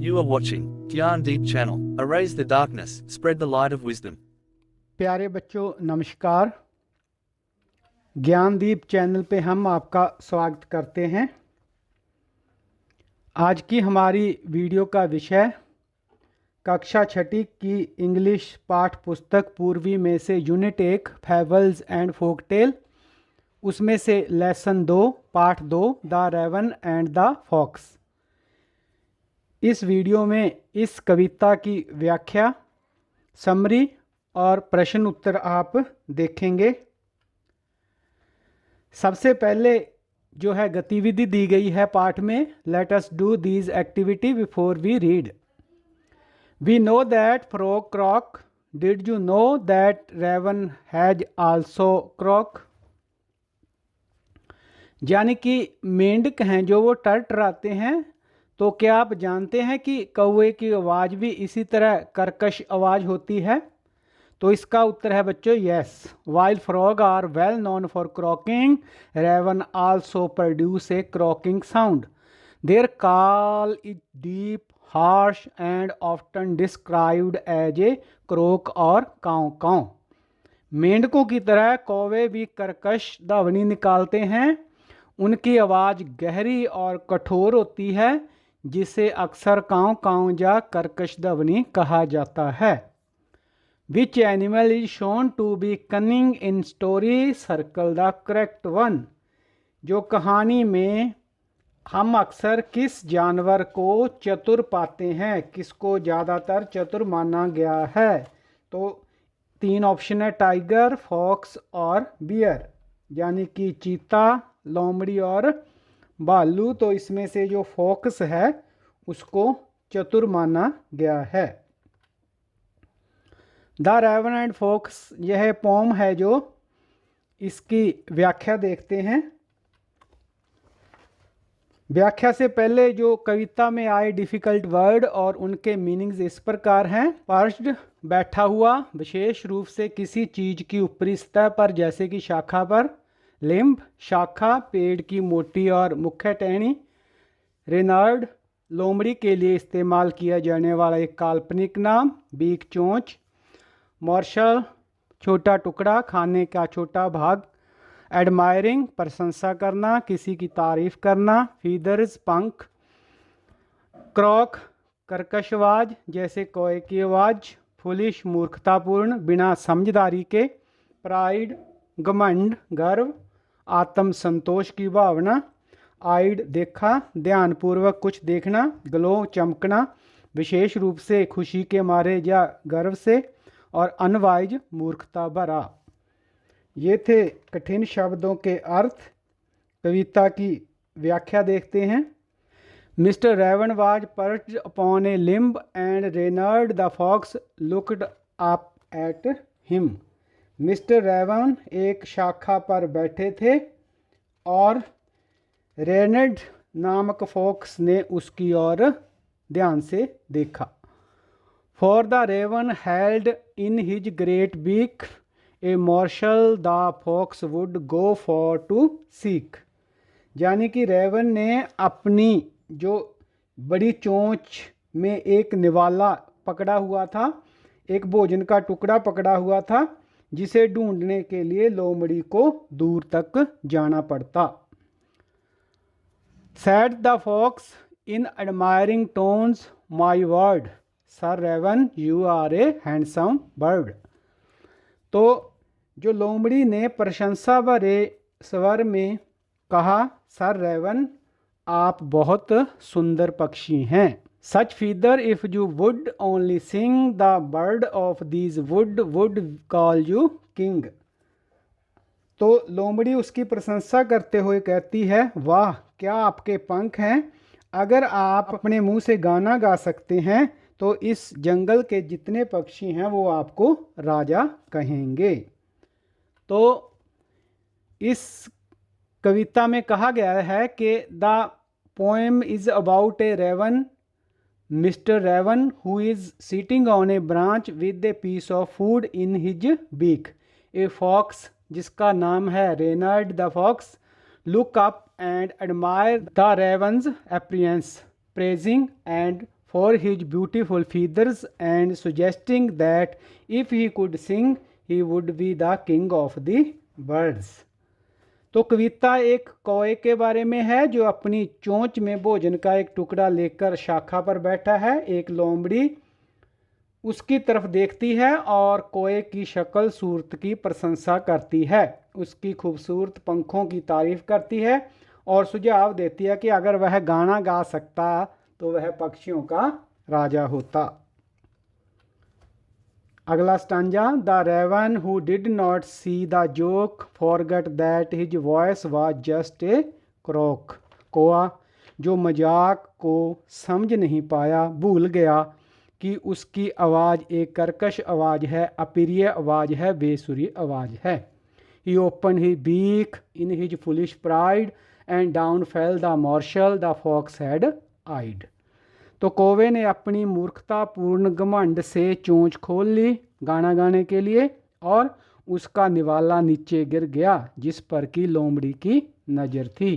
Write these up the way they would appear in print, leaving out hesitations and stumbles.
You are watching Gyandeep channel. Erase the darkness, spread the light of wisdom. प्यारे बच्चों नमस्कार। Gyandeep channel पे हम आपका स्वागत करते हैं। आज की हमारी वीडियो का विषय कक्षा छठी की इंग्लिश पाठ पुस्तक पूर्वी में से यूनिट 1 फैबल्स एंड फोकटेल, उसमें से लेसन 2 पाठ 2 the raven and the fox. इस वीडियो में इस कविता की व्याख्या, समरी और प्रश्न उत्तर आप देखेंगे। सबसे पहले जो है गतिविधि दी गई है पाठ में, let us do these activity before we read. We know that frog croak, did you know that raven has also croak. यानी कि मेंढक हैं जो वो टरटराते हैं, तो क्या आप जानते हैं कि कौवे की आवाज़ भी इसी तरह कर्कश आवाज़ होती है? तो इसका उत्तर है बच्चों yes. While frog are well known for croaking, raven also produce a croaking sound. Their call is deep, harsh and often described as a croak और काँव काँव। मेंढकों की तरह कौवे भी कर्कश ध्वनि निकालते हैं। उनकी आवाज़ गहरी और कठोर होती है, जिसे अक्सर काँव काँव या कर्कश ध्वनि कहा जाता है। Which animal is shown to be cunning in story? Circle the correct one. जो कहानी में हम अक्सर किस जानवर को चतुर पाते हैं, किसको ज़्यादातर चतुर माना गया है? तो 3 ऑप्शन है, टाइगर, फॉक्स और बियर, यानी कि चीता, लोमड़ी और भालू। तो इसमें से जो फॉक्स है उसको चतुर माना गया है। द रेवन एंड फॉक्स यह पोम है, जो इसकी व्याख्या देखते हैं। व्याख्या से पहले जो कविता में आए डिफ़िकल्ट वर्ड और उनके मीनिंग्स इस प्रकार हैं। पर्च्ड बैठा हुआ, विशेष रूप से किसी चीज़ की ऊपरी सतह पर, जैसे कि शाखा पर। लिम्ब शाखा, पेड़ की मोटी और मुख्य टहनी। रेनार्ड लोमड़ी के लिए इस्तेमाल किया जाने वाला एक काल्पनिक नाम। बीक चोंच। मॉर्शल छोटा टुकड़ा, खाने का छोटा भाग। एडमायरिंग प्रशंसा करना, किसी की तारीफ करना। फीदर्स पंख। क्रॉक कर्कश आवाज, जैसे कौवे की आवाज़। फुलिश मूर्खतापूर्ण, बिना समझदारी के। प्राइड घमंड गर्व। आत्म संतोष की भावना। आइड देखा, ध्यानपूर्वक कुछ देखना। ग्लो चमकना, विशेष रूप से खुशी के मारे या गर्व से। और अनवाइज मूर्खता भरा। ये थे कठिन शब्दों के अर्थ। कविता की व्याख्या देखते हैं। Mister raven was perched upon a limb and Reynard the fox looked up at him. Mister raven एक शाखा पर बैठे थे और रेनर्ड नामक फॉक्स ने उसकी ओर ध्यान से देखा। For the raven held in his great beak a morsel the fox would go for to seek। यानी कि रेवन ने अपनी जो बड़ी चोंच में एक निवाला पकड़ा हुआ था, एक भोजन का टुकड़ा पकड़ा हुआ था, जिसे ढूंढने के लिए लोमड़ी को दूर तक जाना पड़ता। Said the fox in admiring tones, my word, Sir Raven, you are a handsome bird। तो जो लोमड़ी ने प्रशंसा भरे स्वर में कहा, सर रेवन आप बहुत सुंदर पक्षी हैं। Such feather if you would only sing, the bird of these would call you king। तो लोमड़ी उसकी प्रशंसा करते हुए कहती है, वाह क्या आपके पंख हैं, अगर आप अपने मुंह से गाना गा सकते हैं तो इस जंगल के जितने पक्षी हैं वो आपको राजा कहेंगे। तो इस कविता में कहा गया है कि the poem is about a raven, mister raven who is sitting on a branch with a piece of food in his beak. A fox जिसका नाम है Reynard the fox look up and admire the raven's appearance, praising and for his beautiful feathers and suggesting that if he could sing he would be the king of the birds। तो कविता एक कौए के बारे में है जो अपनी चोंच में भोजन का एक टुकड़ा लेकर शाखा पर बैठा है। एक लोमड़ी उसकी तरफ देखती है और कौए की शक्ल सूरत की प्रशंसा करती है, उसकी खूबसूरत पंखों की तारीफ करती है और सुझाव देती है कि अगर वह गाना गा सकता तो वह पक्षियों का राजा होता। अगला stanza, the raven who did not see the joke forget that his voice was just a croak. कौआ जो मजाक को समझ नहीं पाया भूल गया कि उसकी आवाज़ एक कर्कश आवाज़ है, अप्रिय आवाज़ है, बेसुरी आवाज़ है। He open he beak in his foolish pride and down fell the morsel the fox had eyed. तो कौवे ने अपनी मूर्खतापूर्ण घमंड से चोंच खोल ली गाना गाने के लिए और उसका निवाला नीचे गिर गया जिस पर कि लोमड़ी की नज़र थी।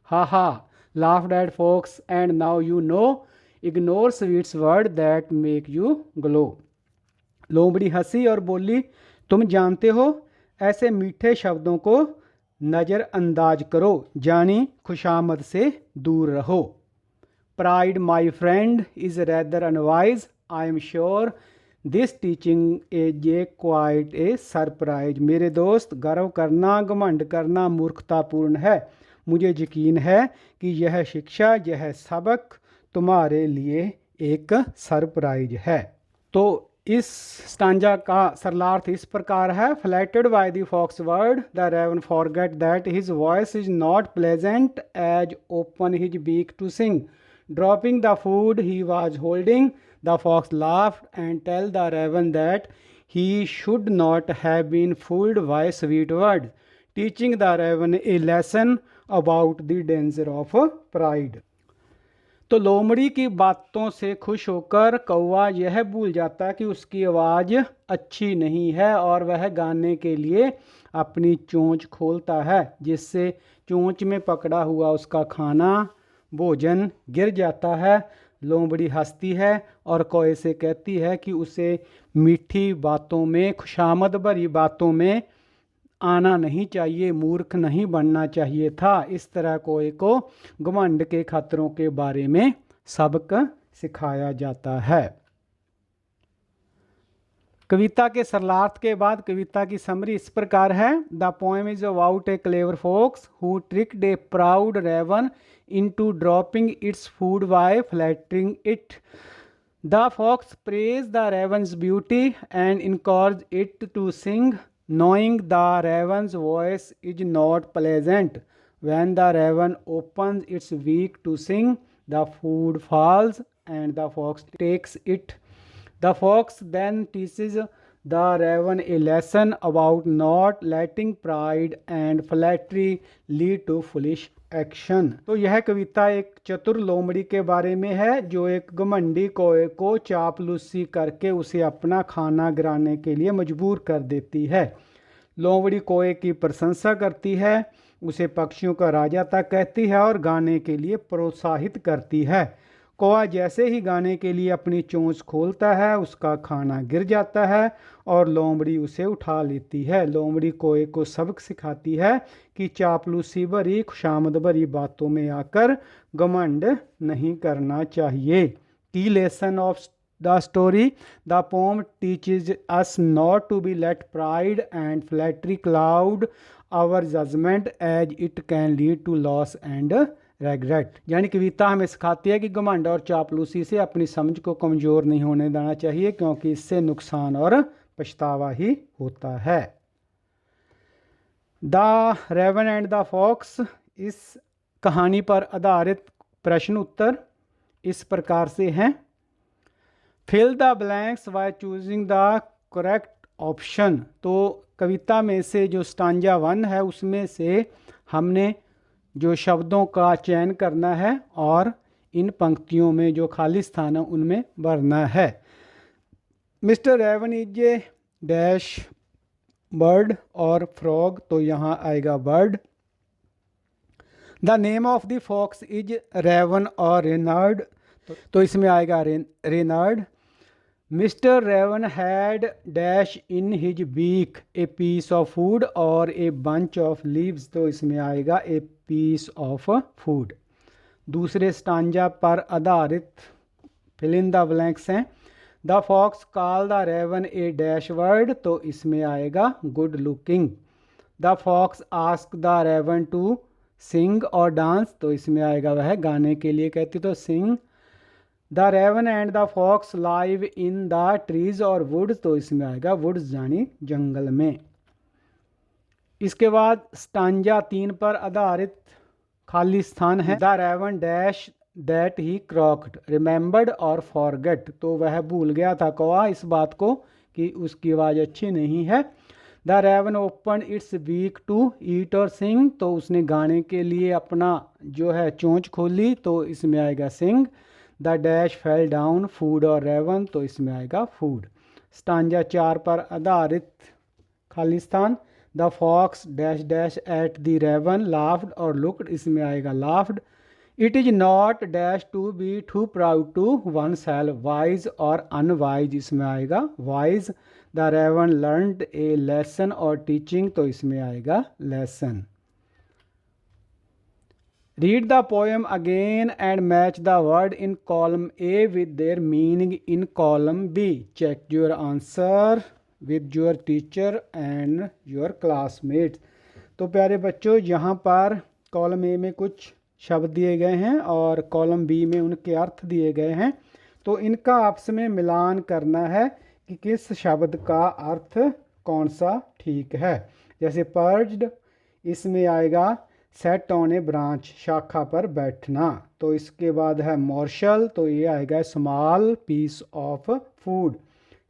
Ha ha laughed at fox and now you know ignore sweets word that make you glow. लोमड़ी हंसी और बोली, तुम जानते हो ऐसे मीठे शब्दों को नज़रअंदाज करो, जानी खुशामद से दूर रहो। Pride, my friend, is rather unwise. I am sure this teaching is quite a surprise. मेरे दोस्त, गर्व करना घमंड करना मूर्खतापूर्ण है। मुझे यकीन है कि यह शिक्षा, यह सबक तुम्हारे लिए एक सरप्राइज है। तो इस स्टांजा का सरलार्थ इस प्रकार है, flattered by the fox word the raven forget that his voice is not pleasant as open his beak to sing. Dropping the food he was holding, the fox laughed and tell the raven that he should not have been fooled by sweet words, teaching the raven a lesson about the danger of pride। तो लोमड़ी की बातों से खुश होकर कौवा यह भूल जाता कि उसकी आवाज़ अच्छी नहीं है और वह गाने के लिए अपनी चोंच खोलता है जिससे चोंच में पकड़ा हुआ उसका खाना भोजन गिर जाता है। लोमड़ी हंसती है और कौए से कहती है कि उसे मीठी बातों में, खुशामद भरी बातों में आना नहीं चाहिए, मूर्ख नहीं बनना चाहिए था। इस तरह कौए को घमंड के खतरों के बारे में सबक सिखाया जाता है। कविता के सरलार्थ के बाद कविता की समरी इस प्रकार है, the poem is about a clever fox who tricked a proud raven into dropping its food by flattering it. The fox praised the raven's beauty and encouraged it to sing, knowing the raven's voice is not pleasant. When the raven opens its beak to sing, the food falls and the fox takes it. The fox then teaches the raven a lesson about not letting pride and flattery lead to foolish action. तो यह कविता एक चतुर लोमड़ी के बारे में है जो एक घमंडी कौए को चापलूसी करके उसे अपना खाना गिराने के लिए मजबूर कर देती है। लोमड़ी कौए की प्रशंसा करती है, उसे पक्षियों का राजा तक कहती है और गाने के लिए प्रोत्साहित करती है। कौआ जैसे ही गाने के लिए अपनी चोंच खोलता है उसका खाना गिर जाता है और लोमड़ी उसे उठा लेती है। लोमड़ी कौए को सबक सिखाती है कि चापलूसी भरी खुशामद भरी बातों में आकर घमंड नहीं करना चाहिए। Key lesson of the story, the poem teaches us not to be let pride and flattery cloud our judgement as it can lead to loss and regret. यानी कविता हमें सिखाती है कि घमंड और चापलूसी से अपनी समझ को कमज़ोर नहीं होने देना चाहिए क्योंकि इससे नुकसान और पछतावा ही होता है। The raven and the fox, इस कहानी पर आधारित प्रश्न उत्तर इस प्रकार से हैं। Fill the blanks by choosing the correct option. तो कविता में से जो स्टांजा 1 है उसमें से हमने जो शब्दों का चयन करना है और इन पंक्तियों में जो खाली स्थान है उनमें भरना है। Mister Raven is a dash bird और फ्रॉग, तो यहाँ आएगा bird. The name of the fox is raven और रेनार्ड, तो इसमें आएगा Renard. Mister Raven had dash in his beak a piece of food और ए बंच ऑफ लीव्स, तो इसमें आएगा ए पीस ऑफ फूड। दूसरे स्टांजा पर आधारित फिल इन द ब्लैंक्स हैं। The fox call the raven a dash word, तो इसमें आएगा good looking. The fox ask the raven to sing और डांस, तो इसमें आएगा वह गाने के लिए कहती तो sing. The raven and the fox live in the trees और वुड्स, तो इसमें आएगा वुड्स यानी जंगल में। इसके बाद स्टांजा 3 पर आधारित खाली स्थान है। The raven dash that he croaked remembered और फॉरगेट, तो वह भूल गया था कौआ इस बात को कि उसकी आवाज़ अच्छी नहीं है। The raven open its beak to eat और सिंग, तो उसने गाने के लिए अपना जो है चोंच खोली, तो इसमें आएगा sing. The dash fell down food और रेवन, तो इसमें आएगा फूड। स्टांजा 4 पर आधारित खाली स्थान। The fox dash dash at the raven laughed और लुक्ड, इसमें आएगा laughed. It is not dash to be too proud to oneself wise और अनवाइज, इसमें आएगा wise. The raven learned a lesson और टीचिंग, तो इसमें आएगा lesson. Read the poem again and match the word in column A with their meaning in column B. Check your answer with your teacher and your classmates. तो प्यारे बच्चों, यहाँ पर column A में कुछ शब्द दिए गए हैं और कॉलम बी में उनके अर्थ दिए गए हैं। तो इनका आपस में मिलान करना है कि किस शब्द का अर्थ कौन सा ठीक है। जैसे पर्ज्ड, इसमें आएगा सेट ऑन ए ब्रांच, शाखा पर बैठना। तो इसके बाद है मॉर्शल, तो ये आएगा small piece of food.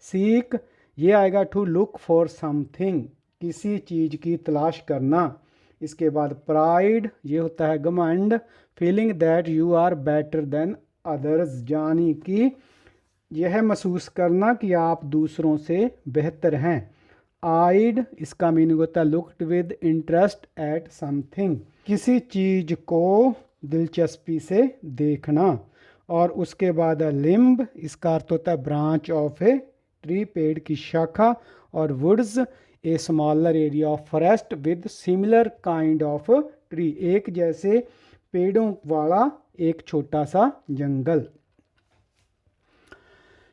Seek, ये आएगा टू लुक फॉर समथिंग, किसी चीज़ की तलाश करना। इसके बाद प्राइड, ये होता है घमंड। Feeling that you are better than others, यानी कि यह महसूस करना कि आप दूसरों से बेहतर हैं। आइड, इसका मीनिंग होता है looked with interest eight something, किसी चीज़ को दिलचस्पी से देखना। और उसके बाद है लिम्ब, इसका अर्थ होता है ब्रांच ऑफ ए ट्री, पेड़ की शाखा। और woods, a smaller area of forest with similar kind of tree, एक जैसे पेड़ों वाला एक छोटा सा जंगल।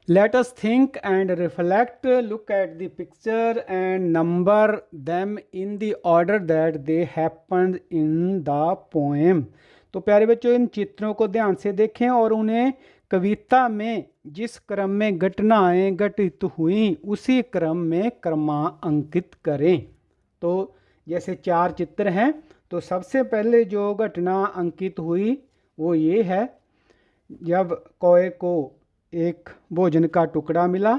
Let us think and reflect, look at the picture and number them in the order that they happened in the poem। तो प्यारे बच्चों, इन चित्रों को ध्यान से देखें और उन्हें कविता में जिस क्रम में घटनाएं घटित हुई उसी क्रम में क्रमांकित करें। तो जैसे 4 चित्र हैं, तो सबसे पहले जो घटना अंकित हुई वो ये है, जब कौए को एक भोजन का टुकड़ा मिला।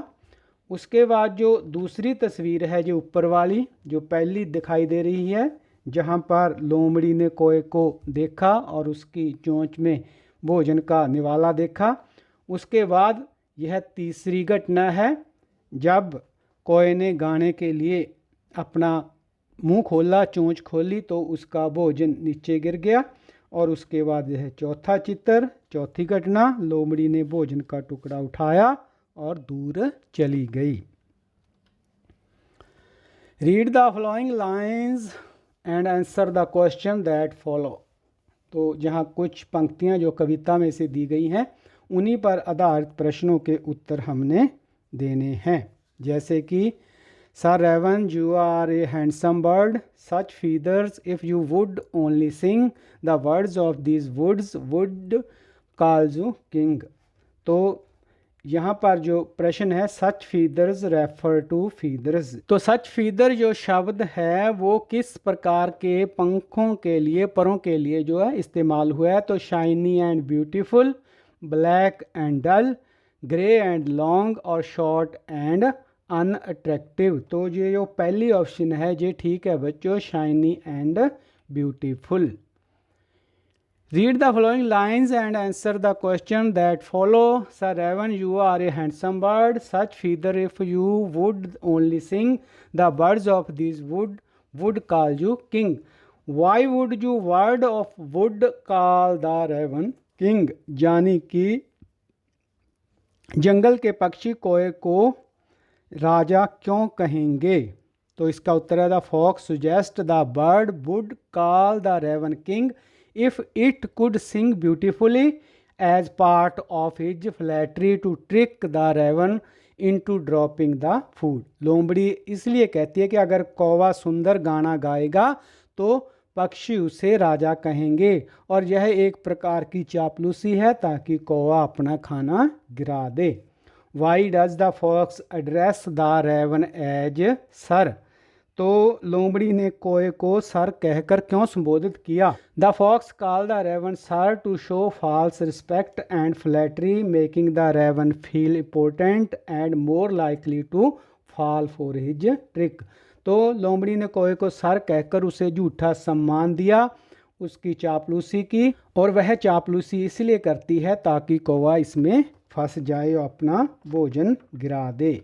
उसके बाद जो दूसरी तस्वीर है, जो ऊपर वाली, जो पहली दिखाई दे रही है, जहाँ पर लोमड़ी ने कौए को देखा और उसकी चोंच में भोजन का निवाला देखा। उसके बाद यह तीसरी घटना है, जब कौए ने गाने के लिए अपना मुंह खोला, चोंच खोली, तो उसका भोजन नीचे गिर गया। और उसके बाद यह चौथा चित्र, चौथी घटना, लोमड़ी ने भोजन का टुकड़ा उठाया और दूर चली गई। Read the following lines and answer the question that follow. तो जहाँ कुछ पंक्तियाँ जो कविता में से दी गई हैं, उन्हीं पर आधारित प्रश्नों के उत्तर हमने देने हैं। जैसे कि Sir Raven, you are a handsome bird. Such feathers, if you would only sing the words of these woods, would call you king। तो यहाँ पर जो प्रश्न है, such feathers refer to feathers। तो such feather जो शब्द है वो किस प्रकार के पंखों के लिए, परों के लिए जो है इस्तेमाल हुआ है। तो shiny and beautiful, black and dull, grey and long और short and अनअट्रैक्टिव। तो ये जो पहली ऑप्शन है ये ठीक है बच्चों, shiny and beautiful. Read the following lines and answer the question that follow. Sir raven, you are a handsome bird. Such feather, if you would only sing the birds of this wood call you king. Why would you word of wood call the raven king, यानी कि जंगल के पक्षी कोए को राजा क्यों कहेंगे? तो इसका उत्तर है the fox suggest the bird would call the raven king if it could sing beautifully as part of his flattery to trick the raven into dropping the food. लोमड़ी इसलिए कहती है कि अगर कौवा सुंदर गाना गाएगा तो पक्षी उसे राजा कहेंगे, और यह एक प्रकार की चापलूसी है ताकि कौवा अपना खाना गिरा दे। Why does the fox address the raven as sir? तो लोमड़ी ने कोए को सर कहकर क्यों संबोधित किया? The fox call the raven sir to show false respect and flattery making the raven feel important and more likely to fall for his trick. तो लोमड़ी ने कोए को सर कहकर उसे झूठा सम्मान दिया, उसकी चापलूसी की, और वह चापलूसी इसलिए करती है ताकि कौवा इसमें फंस जाए और अपना भोजन गिरा दे।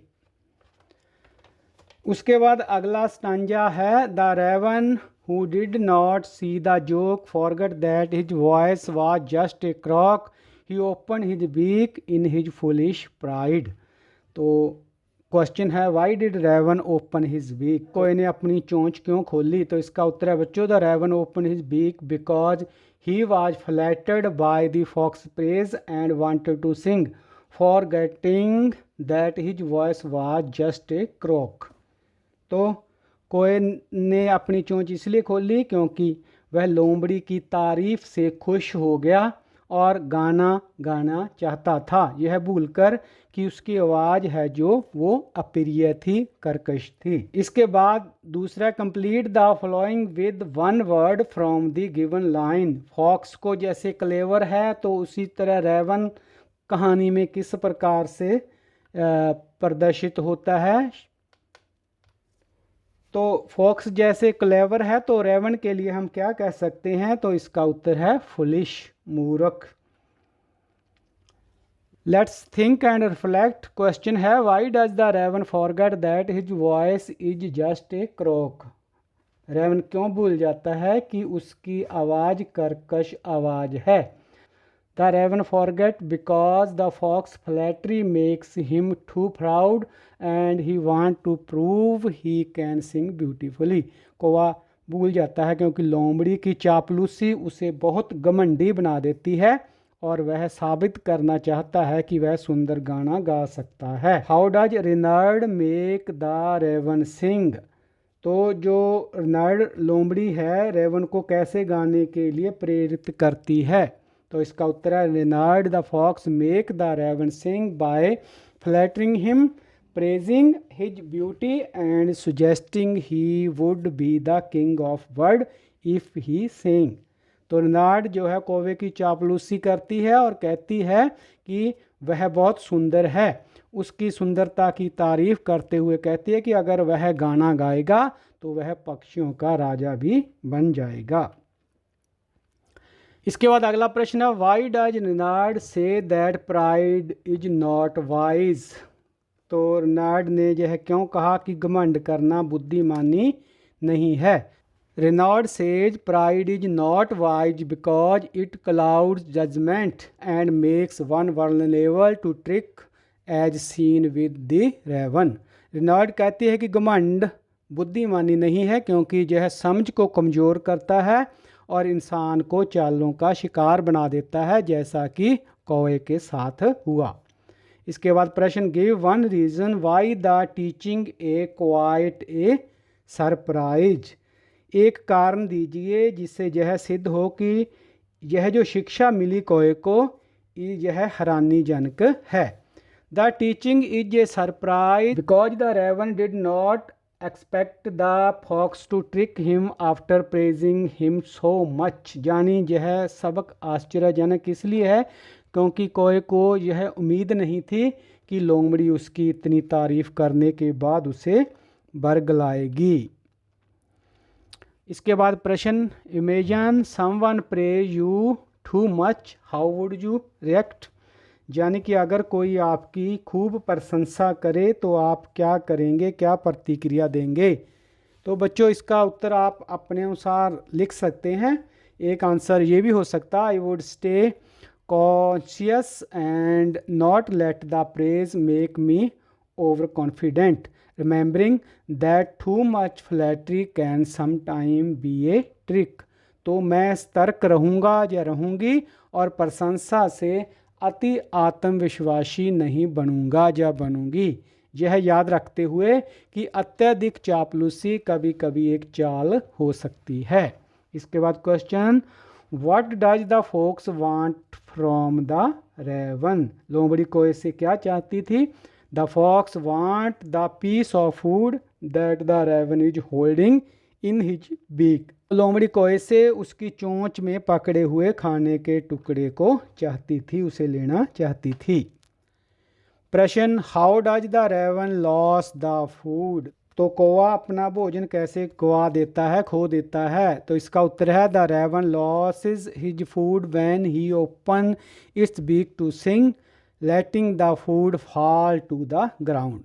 उसके बाद अगला स्टांजा है the raven who did not see the joke forget that his voice was just a croak he open his beak in his foolish pride. तो क्वेश्चन है why did raven open his beak? कोए ने अपनी चोंच क्यों खोली? तो इसका उत्तर है बच्चों the raven open his beak because he was flattered by the fox praise and wanted to sing forgetting that his voice was just a croak. तो कोए ने अपनी चोंच इसलिए खोली क्योंकि वह लोमड़ी की तारीफ से खुश हो गया और गाना गाना चाहता था, यह भूलकर कि उसकी आवाज़ है जो वो अप्रिय थी, कर्कश थी। इसके बाद दूसरा complete the following with one word from the given line. Fox को जैसे क्लेवर है तो उसी तरह रेवन कहानी में किस प्रकार से प्रदर्शित होता है? तो फॉक्स जैसे क्लेवर है तो रेवन के लिए हम क्या कह सकते हैं? तो इसका उत्तर है फुलिश, मूर्ख। Let's think and reflect. Question है why does the raven forget that his voice is just a croak? Raven क्यों भूल जाता है कि उसकी आवाज़ कर्कश आवाज़ है? The raven forget because the fox flattery makes him too proud and he want to prove he can sing beautifully. कौवा भूल जाता है क्योंकि लोमड़ी की चापलूसी उसे बहुत घमंडी बना देती है और वह साबित करना चाहता है कि वह सुंदर गाना गा सकता है। How does Reynard make the raven sing? तो जो रिनर्ड लोमड़ी है रेवन को कैसे गाने के लिए प्रेरित करती है? तो इसका उत्तर है Reynard the fox make the raven sing by flattering him, praising his beauty and suggesting he would be the king of world if he sang। तो रिनार्ड जो है कौवे की चापलूसी करती है और कहती है कि वह बहुत सुंदर है, उसकी सुंदरता की तारीफ करते हुए कहती है कि अगर वह गाना गाएगा तो वह पक्षियों का राजा भी बन जाएगा। इसके बाद अगला प्रश्न है why does Reynard say that pride is not wise? तो रिनार्ड ने यह क्यों कहा कि घमंड करना बुद्धिमानी नहीं है? Reynard says pride is not wise because it clouds judgement and makes one vulnerable to trick as seen with the raven. Reynard कहती है कि घमंड बुद्धिमानी नहीं है क्योंकि यह समझ को कमज़ोर करता है और इंसान को चालों का शिकार बना देता है, जैसा कि कौवे के साथ हुआ। इसके बाद प्रश्न give one reason why the teaching A quite a surprise. एक कारण दीजिए जिससे यह सिद्ध हो कि यह जो शिक्षा मिली कौवे को यह हैरानीजनक है। The teaching is a surprise because the raven did not expect the fox to trick him after praising him so much. यानी यह सबक आश्चर्यजनक इसलिए है क्योंकि कौवे को यह उम्मीद नहीं थी कि लोमड़ी उसकी इतनी तारीफ करने के बाद उसे बरगलाएगी। इसके बाद प्रश्न imagine someone praise you too much how would you react? यानी कि अगर कोई आपकी खूब प्रशंसा करे तो आप क्या करेंगे, क्या प्रतिक्रिया देंगे? तो बच्चों इसका उत्तर आप अपने अनुसार लिख सकते हैं। एक आंसर ये भी हो सकता है I would stay conscious and not let the praise make me overconfident, remembering that too much flattery can sometime be a trick। तो मैं सतर्क रहूँगा या रहूँगी और प्रशंसा से अति आत्मविश्वासी नहीं बनूँगा या बनूँगी, यह याद रखते हुए कि अत्यधिक चापलूसी कभी कभी एक चाल हो सकती है। इसके बाद question, what does the fox want from the raven. लोमड़ी कोए से क्या चाहती थी? The fox want the piece of food that the raven is holding in his beak. लोमड़ी कोए से उसकी चोंच में पकड़े हुए खाने के टुकड़े को चाहती थी, उसे लेना चाहती थी। प्रश्न, how does the raven lose the food. तो कौवा अपना भोजन कैसे गवा देता है, खो देता है? तो इसका उत्तर है the raven loses his food when he open its beak to sing letting the food fall to the ground.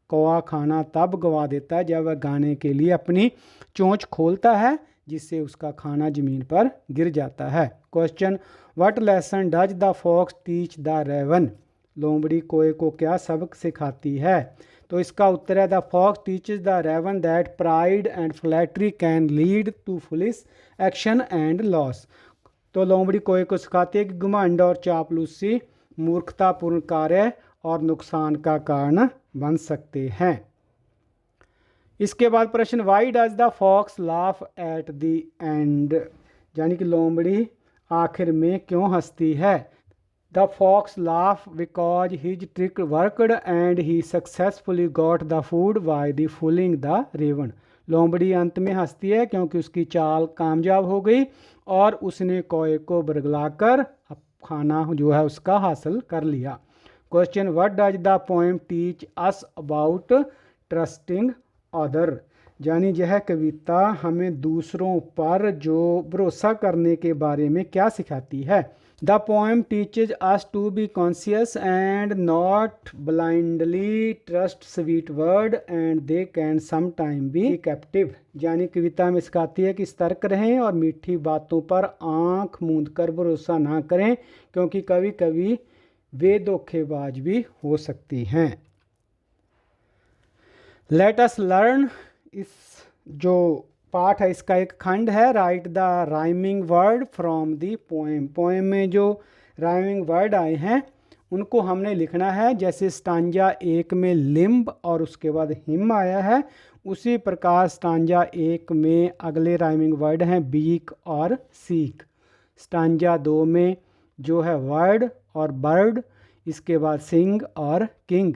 कौवा खाना तब गवा देता है जब वह गाने के लिए अपनी चोंच खोलता है, जिससे उसका खाना ज़मीन पर गिर जाता है। Question, what lesson does the fox teach the raven. लोमड़ी कोए को क्या सबक सिखाती है? तो इसका उत्तर है the fox teaches the raven that pride and flattery can lead to foolish action and loss. तो लोमड़ी कोए को सिखाती है कि घमंड और चापलूसी मूर्खतापूर्ण कार्य और नुकसान का कारण बन सकते हैं। इसके बाद प्रश्न, why does the fox laugh at the end. यानी कि लोमड़ी आखिर में क्यों हंसती है? The fox laugh because his trick worked and he successfully got the food by the fooling the raven. लोमड़ी अंत में हंसती है क्योंकि उसकी चाल कामयाब हो गई और उसने कौए को बरगलाकर खाना जो है उसका हासिल कर लिया। Question, what does the poem teach us about trusting other. यानी यह कविता हमें दूसरों पर जो भरोसा करने के बारे में क्या सिखाती है? The poem teaches us to be conscious and not blindly trust sweet word and they can some time be captive. यानी कविता में सिखाती है कि सतर्क रहें और मीठी बातों पर आंख मूंद कर भरोसा ना करें, क्योंकि कभी कभी वे धोखेबाज भी हो सकती हैं। लेट अस लर्न, इस जो पाठ है इसका एक खंड है, right the rhyming word from the poem. Poem में जो राइमिंग वर्ड आए हैं उनको हमने लिखना है। जैसे स्टांजा 1 में लिम्ब और उसके बाद हिम आया है, उसी प्रकार स्टांजा 1 में अगले राइमिंग वर्ड हैं बीक और सीक। स्टांजा 2 में जो है वर्ड और बर्ड, इसके बाद सिंग और किंग।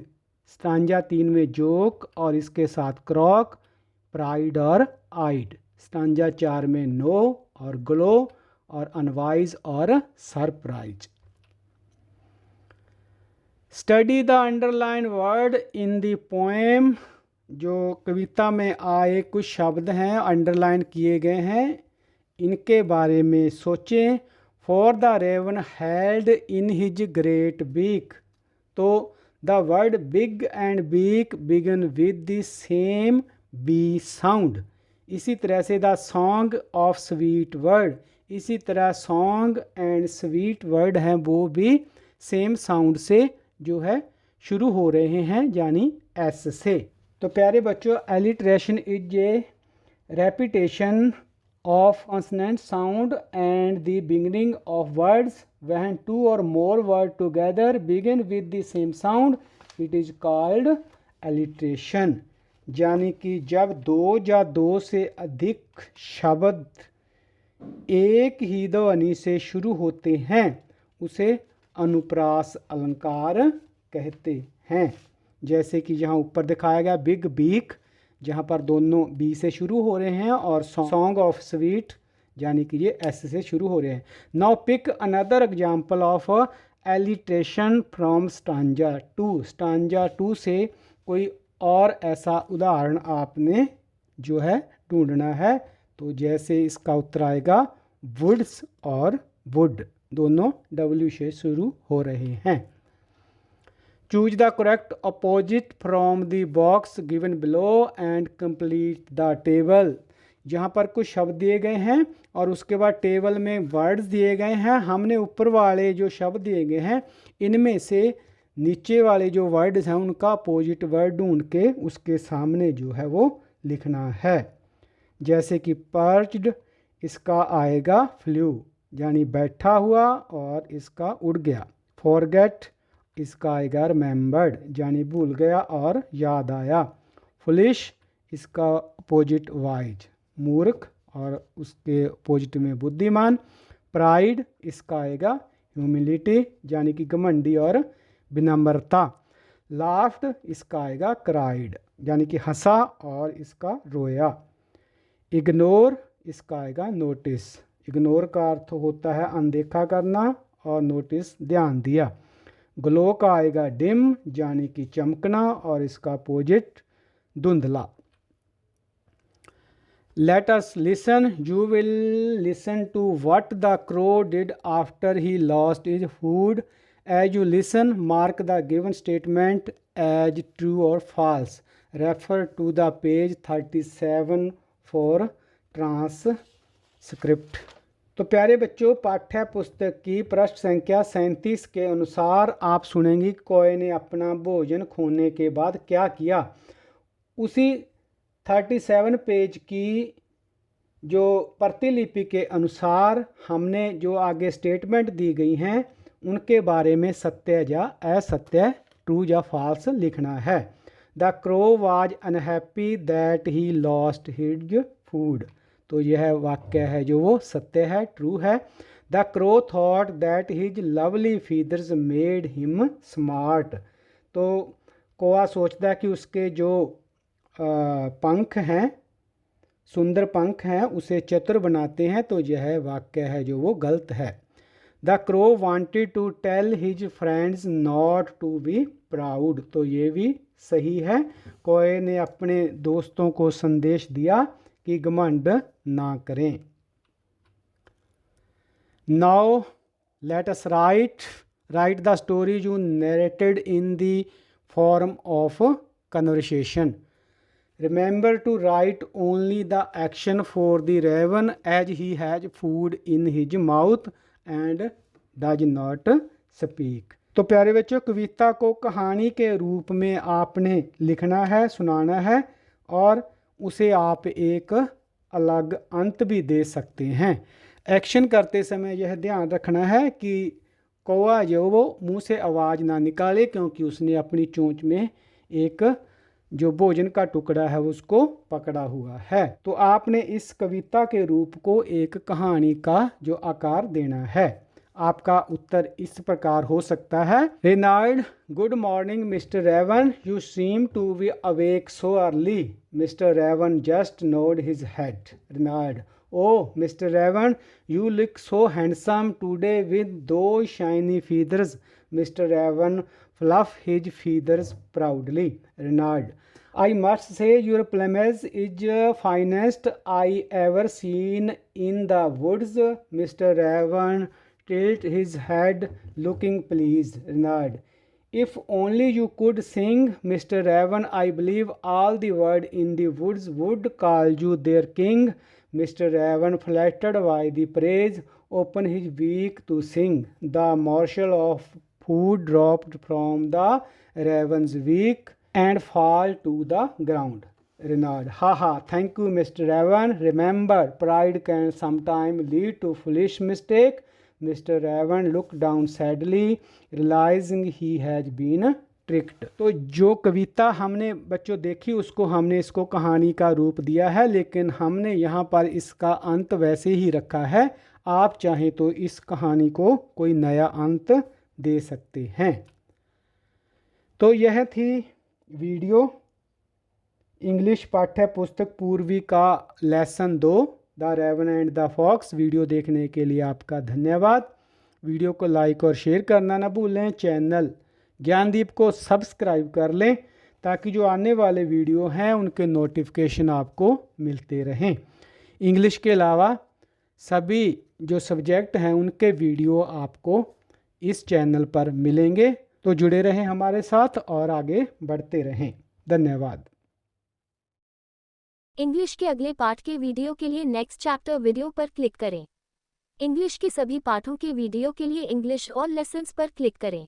स्टांजा 3 में जोक और इसके साथ क्रॉक, प्राइड और आइड। स्टांजा 4 में नो और ग्लो और अनवाइज और surprise. Study the underline word in the poem. जो कविता में आए कुछ शब्द हैं अंडरलाइन किए गए हैं, इनके बारे में सोचें। For the raven held in his great beak. तो the word big and beak began with the same B sound. इसी तरह से the song of sweet word, इसी तरह सॉन्ग एंड स्वीट वर्ड हैं वो भी सेम साउंड से जो है शुरू हो रहे हैं, यानी एस से। तो प्यारे बच्चों, alliteration is a repetition of consonant sound and the beginning of words. When two or more words together begin with the same sound, it is called alliteration। यानी कि जब दो या दो से अधिक शब्द एक ही ध्वनि से शुरू होते हैं उसे अनुप्रास अलंकार कहते हैं। जैसे कि यहाँ ऊपर दिखाया गया बिग बीक, जहाँ पर दोनों बी से शुरू हो रहे हैं, और सॉन्ग ऑफ स्वीट यानी कि ये एस से शुरू हो रहे हैं। Now pick another example of alliteration from stanza 2। Stanza 2 से कोई और ऐसा उदाहरण आपने जो है ढूंढना है। तो जैसे इसका उत्तर आएगा वुड्स और वुड, दोनों डब्ल्यू से शुरू हो रहे हैं। Choose the correct opposite from the box given below and complete the table. जहाँ पर कुछ शब्द दिए गए हैं और उसके बाद टेबल में वर्ड्स दिए गए हैं। हमने ऊपर वाले जो शब्द दिए गए हैं इनमें से नीचे वाले जो वर्ड्स हैं उनका अपोजिट वर्ड ढूंढ के उसके सामने जो है वो लिखना है। जैसे कि पर्च्ड, इसका आएगा फ्लू यानी बैठा हुआ और इसका उड़ गया। फॉरगेट, इसका आएगा रिमेंबर्ड यानी भूल गया और याद आया। फुलिश, इसका अपोजिट वाइज मूर्ख और उसके अपोजिट में बुद्धिमान। प्राइड, इसका आएगा ह्यूमिलिटी यानी कि घमंडी और विनम्रता। लाफ्ड, इसका आएगा क्राइड यानी कि हंसा और इसका रोया। इग्नोर, इसका आएगा नोटिस। इग्नोर का अर्थ होता है अनदेखा करना और नोटिस ध्यान दिया। ग्लो का आएगा डिम यानी कि चमकना और इसका अपोजिट धुंधला। Let us listen. You will listen to what the crow did after he lost his food. As you listen, mark the given statement as true or false. Refer to the page 37 for transcript. तो प्यारे बच्चों, पाठ्य पुस्तक की पृष्ठ संख्या 37 के अनुसार आप सुनेंगे कोए ने अपना भोजन खोने के बाद क्या किया। उसी 37 पेज की जो प्रतिलिपि के अनुसार हमने जो आगे स्टेटमेंट दी गई हैं उनके बारे में सत्य या असत्य, ट्रू या फॉल्स लिखना है। The crow was unhappy that he lost his food, तो यह वाक्य है जो वो सत्य है, ट्रू है। The crow thought that his lovely feathers made him smart, तो कौआ सोचता है कि उसके जो पंख हैं, सुंदर पंख हैं, उसे चतुर बनाते हैं, तो यह वाक्य है जो वो गलत है। The crow wanted to tell his friends not to be proud, तो ये भी सही है। कोए ने अपने दोस्तों को संदेश दिया कि घमंड ना करें। Now let us right the story you narrated in the form of conversation. Remember to write only the action for the raven as he has food in his mouth and does not speak. तो प्यारे बच्चों, कविता को कहानी के रूप में आपने लिखना है, सुनाना है और उसे आप एक अलग अंत भी दे सकते हैं। एक्शन करते समय यह ध्यान रखना है कि कौवा जो वो मुंह से आवाज़ ना निकाले, क्योंकि उसने अपनी चोंच में एक जो भोजन का टुकड़ा है उसको पकड़ा हुआ है। तो आपने इस कविता के रूप को एक कहानी का जो आकार देना है। आपका उत्तर इस प्रकार हो सकता है। Reynard, good morning mister Raven, you seem to be awake so early. Mister Raven just nod his head. Reynard, Oh, Mr. Raven, you look so handsome today with those shiny feathers. Mr. Raven fluffed his feathers proudly. Reynard, I must say your plumage is finest I ever seen in the woods. Mr. Raven tilted his head, looking pleased. Reynard, if only you could sing, Mr. Raven, I believe all the birds in the woods would call you their king. Mr. Raven, flattered by the praise, opened his beak to sing. The morsel of food dropped from the raven's beak and fall to the ground. Reynard, haha, thank you, Mr. Raven. Remember, pride can sometimes lead to foolish mistake. Mr. Raven looked down sadly, realizing he had been tricked. तो जो कविता हमने बच्चों देखी उसको हमने इसको कहानी का रूप दिया है, लेकिन हमने यहाँ पर इसका अंत वैसे ही रखा है। आप चाहें तो इस कहानी को कोई नया अंत दे सकते हैं। तो यह थी वीडियो इंग्लिश पाठ्य पुस्तक पूर्वी का lesson 2 the raven and the fox. Video देखने के लिए आपका धन्यवाद। वीडियो को लाइक और शेयर करना ना भूलें। चैनल ज्ञानदीप को सब्सक्राइब कर लें ताकि जो आने वाले वीडियो हैं उनके नोटिफिकेशन आपको मिलते रहें। इंग्लिश के अलावा सभी जो सब्जेक्ट हैं उनके वीडियो आपको इस चैनल पर मिलेंगे। तो जुड़े रहें हमारे साथ और आगे बढ़ते रहें। धन्यवाद। इंग्लिश के अगले पाठ के वीडियो के लिए नेक्स्ट चैप्टर वीडियो पर क्लिक करें। इंग्लिश के सभी पाठों के वीडियो के लिए इंग्लिश ऑल लेसन्स पर क्लिक करें।